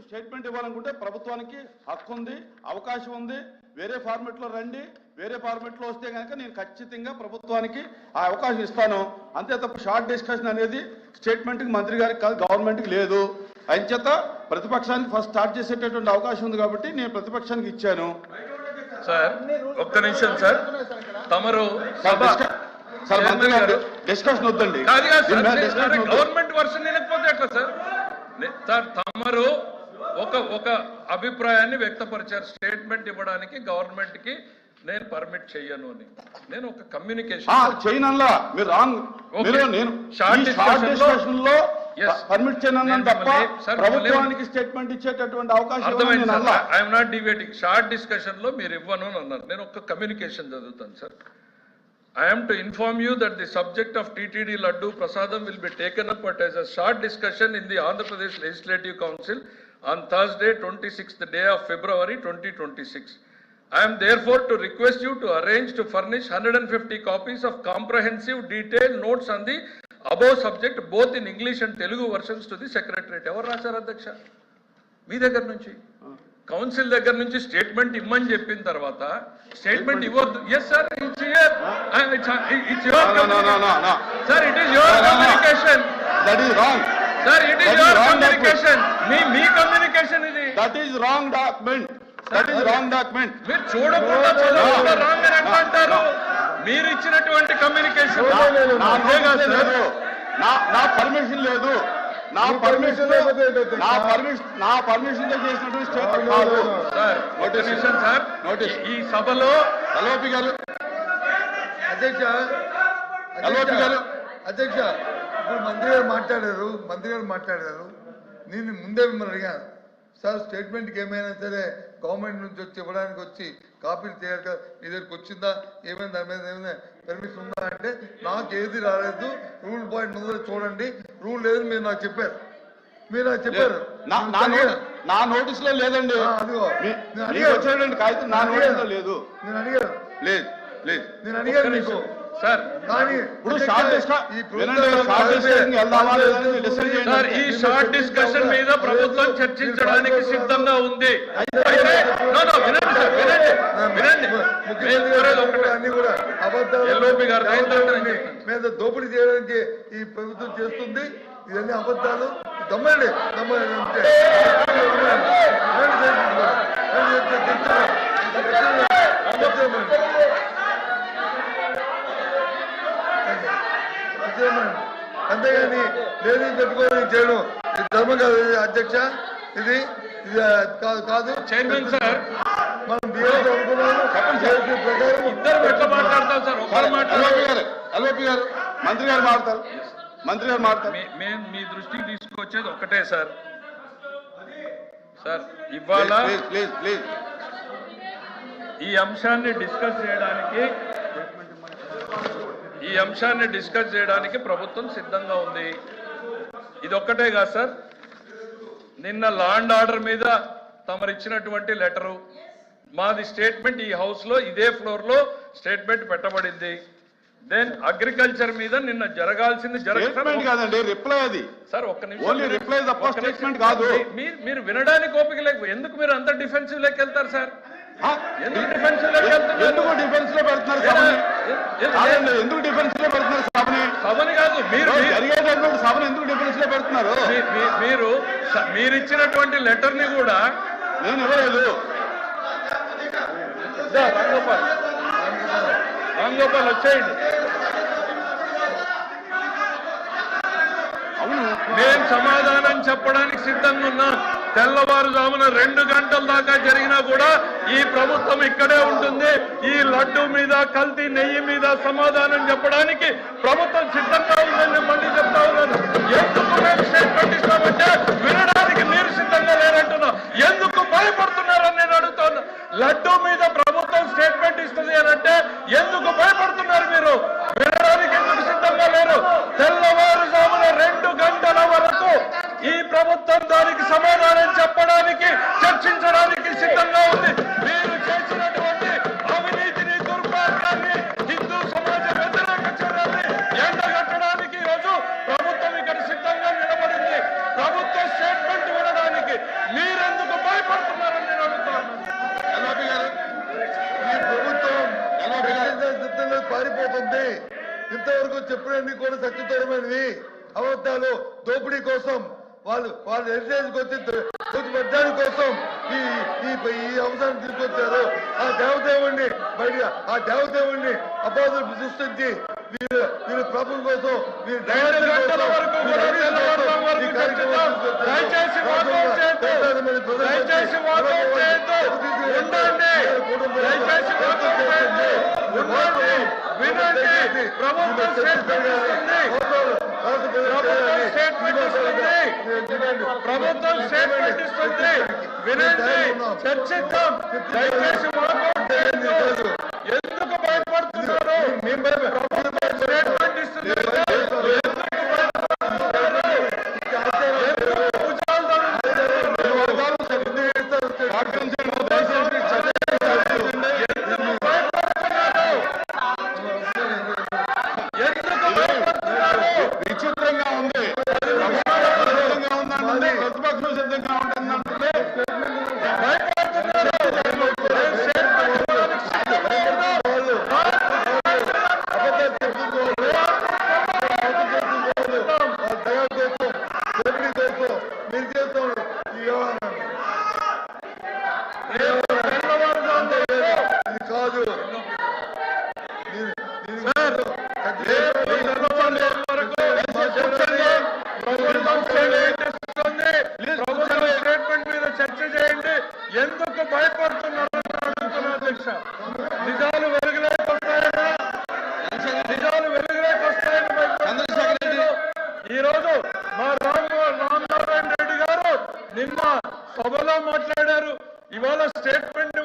Statement ఇవ్వాలనుకుంటే ప్రభుత్వానికి హక్కు ఉంది, అవకాశం ఉంది. వేరే ఫార్మెట్లో రండి, వేరే ఫార్మెట్లో వస్తే కనుక నేను ఖచ్చితంగా ప్రభుత్వానికి ఆ అవకాశం ఇస్తాను. అంతే తప్ప షార్ట్ డిస్కషన్ అనేది స్టేట్మెంట్కి మంత్రి గారికి కాదు, గవర్నమెంట్కి లేదు. అంచేత ప్రతిపక్షానికి ఫస్ట్ స్టార్ట్ చేసేటటువంటి అవకాశం ఉంది కాబట్టి నేను ప్రతిపక్షానికి ఇచ్చాను. సార్ ఒక్క నిమిషం సార్, తమరు సార్ మంత్రి గారు డిస్కషన్ వద్దండి, గవర్నమెంట్ వర్షన్ వినకపోతే ఎట్లా సార్? సార్ తమరు ఒక అభిప్రాయాన్ని వ్యక్తపరిచారు, స్టేట్మెంట్ ఇవ్వడానికి గవర్నమెంట్ కి నేను పర్మిట్ చెయ్యను అని. నేను ఒక కమ్యూనికేషన్ చేయనల్లా మీరు రాంగ్, నేను షార్ట్ డిస్కషన్ లో పర్మిట్ చేయను తప్ప ప్రభుత్వానికి స్టేట్మెంట్ ఇచ్చేటటువంటి అవకాశం. I'm not debating. Short discussion లో మీరు ఇవ్వను అని అన్నారు. నేను ఒక కమ్యూనికేషన్ చదువుతాను sir. I am to inform you that the subject of TTD Laddu Prasadam will be taken up as a short discussion in the Andhra Pradesh Legislative Council on Thursday, 26th day of February 2026. I am therefore to request you to arrange to furnish 150 copies of comprehensive detailed notes on the above subject both in English and Telugu versions to the Secretariat. Evaru racharu Adhyaksha? మీ దగ్గర నుంచి council దగ్గర నుంచి statement ఇమ్మని చెప్పిన తర్వాత statement ఇవ్వద్దు. Yes sir, it's here, it's your sir, it is your communication. That is wrong sir, it is your communication. మీ communication ఇది. That is wrong document. That is wrong document. మీరు చూడకుండా చదవకుండా రాంగ్ అని ఎట్లా అంటారు? మీరు ఇచ్చినటువంటి కమ్యూనికేషన్ నా పర్మిషన్ లేదు. నా పర్మిషన్ చేసినటువంటి స్టేట్మెంట్ కాదు సార్. నోటిఫికేషన్ సార్, నోటీస్ ఈ సభలో ఎల్ఓపి గారు అధ్యక్ష ఇప్పుడు మంత్రి గారు మాట్లాడారు. నేను ముందే మిమ్మల్ని అడిగాను సార్, స్టేట్మెంట్కి ఏమైనా సరే గవర్నమెంట్ నుంచి వచ్చి ఇవ్వడానికి వచ్చి కాపీలు చేయాలి కదా, మీ దగ్గరికి వచ్చిందా, ఏమైనా దాని మీద ఏమైనా పర్మిషన్ ఉందా అంటే నాకు ఏది రాలేదు, రూల్ పాయింట్ ముందు చూడండి, రూల్ లేదు మీరు నాకు చెప్పారు. నా నోటీస్ లో లేదండి. వచ్చేటువంటి కాగితం నా నోటీస్ లో లేదు. నేను అడిగాను మీకు సార్. కానీ ఇప్పుడు ఈ షార్ట్ డిస్కషన్ మీద ప్రభుత్వం చర్చించడానికి సిద్ధంగా ఉంది. అన్ని కూడా అబద్ధాలు మీద దోపిడీ చేయడానికి ఈ ప్రభుత్వం చేస్తుంది. ఇవన్నీ అబద్ధాలు. దమ్మండి అంతేగాని లేదు పెట్టుకొని చేయడం ఇది ధర్మం కాదు అధ్యక్ష. ఇది కాదు చైర్మన్ సార్. మనం బిఎస్ అనుకున్నాము ప్రకారం ఇద్దరు ఎట్లా మాట్లాడతాం సార్? ఎల్ఓపి గారు మంత్రి గారు మాట్లాడతారు. మేము మీ దృష్టికి తీసుకొచ్చేది ఒక్కటే సార్. ఇవాళ ఈ అంశాన్ని డిస్కస్ చేయడానికి ప్రభుత్వం సిద్ధంగా ఉంది. ఇది ఒక్కటే కాదు సార్. నిన్న లా అండ్ ఆర్డర్ మీద తమరిచ్చినటువంటి లెటరు, మాది స్టేట్మెంట్ ఈ హౌస్ లో ఇదే ఫ్లోర్ లో స్టేట్మెంట్ పెట్టబడింది. దెన్ అగ్రికల్చర్ మీద నిన్న జరగాల్సింది కాదండి, రిప్లై అది సార్. ఒక్క నిమిషం, రిప్లై తప్ప స్టేట్మెంట్ కాదు. మీరు వినడానికి ఓపిక లేక ఎందుకు మీరు అంత డిఫెన్సివ్ లెక్క వెళ్తారు సార్? ఎందుకు డిఫెన్సివ్ లెక్క వెళ్తున్నారు? ఎందుకు డిఫెన్స్ లో పెడుతున్నారు సభని? సభని కాదు, మీరు జరిగేటటువంటి సభను ఎందుకు డిఫెన్స్ లో పెడుతున్నారు? మీరు ఇచ్చినటువంటి లెటర్ ని కూడా నేను ఇవ్వలేదు. రాంగోపాల్ వచ్చేయండి. మేము సమాధానం చెప్పడానికి సిద్ధంగా ఉన్నాం. తెల్లవారుజామున 2 గంటల దాకా జరిగినా కూడా ఈ ప్రభుత్వం ఇక్కడే ఉంటుంది. ఈ లడ్డు మీద, కల్తీ నెయ్యి మీద సమాధానం చెప్పడానికి ప్రభుత్వం సిద్ధంగా ఉందని మళ్ళీ చెప్తా ఉన్నాను. ఎందుకు మేము స్టేట్మెంట్ ఇస్తామంటే వినడానికి మీరు సిద్ధంగా లేరంటున్నా. ఎందుకు భయపడుతున్నారని నేను అడుగుతున్నా. లడ్డు మీద ప్రభుత్వం స్టేట్మెంట్ ఇస్తుంది అని అంటే ఎందుకు భయపడుతున్నారు మీరు? వినడానికి ఎందుకు సిద్ధంగా లేరు? తెల్లవారుజామున 2 గంటల వరకు ఈ ప్రభుత్వం దానికి సమాధానం చెప్పడానికి, చర్చించడానికి సిద్ధంగా ఉంది. మీరు చేసినటువంటి అవినీతిని, దుర్మార్గాన్ని, హిందూ సమాజ వ్యతిరేక చర్యల్ని ఎండగట్టడానికి ఈరోజు ప్రభుత్వం ఇక్కడ సిద్ధంగా నిలబడింది. ప్రభుత్వ స్టేట్మెంట్ వినడానికి మీరే ఇంతవరకు చెప్పినన్ని కూడా సత్యదూరమైనవి అబద్ధాలు దోపిడీ కోసం వాళ్ళు హెరిటేజ్కి వచ్చి పెట్టడానికి కోసం ఈ అంశాన్ని తీసుకొచ్చారు. ఆ దేవదేవుణ్ణి బయట ఆ దేవదేవుణ్ణి అపాదులు సృష్టించి వీళ్ళు ప్రభుత్వం కోసం ప్రభుత్వం స్టేట్మెంట్ ఇస్తుంది, వినండి, చర్చిద్దాం. దయచేసి ఎందుకు భయపడుతున్నారు? స్టేట్మెంట్ ఇస్తుంది విచిత్రంగా ఉంది. ప్రతిపక్షం సిద్ధంగా ఉంటుందంటే స్టేట్మెంట్ మీద చర్చ చేయండి. ఎందుకు భయపడుతున్నారు అధ్యక్ష? నిజాలు వెలుగులోకి వస్తాయన్నా, నిజాలు వెలుగులోకి వస్తాయని ఈ రోజు మా రామనారాయణ రెడ్డి గారు నిన్న సభలో మాట్లాడారు. ఇవాళ స్టేట్మెంట్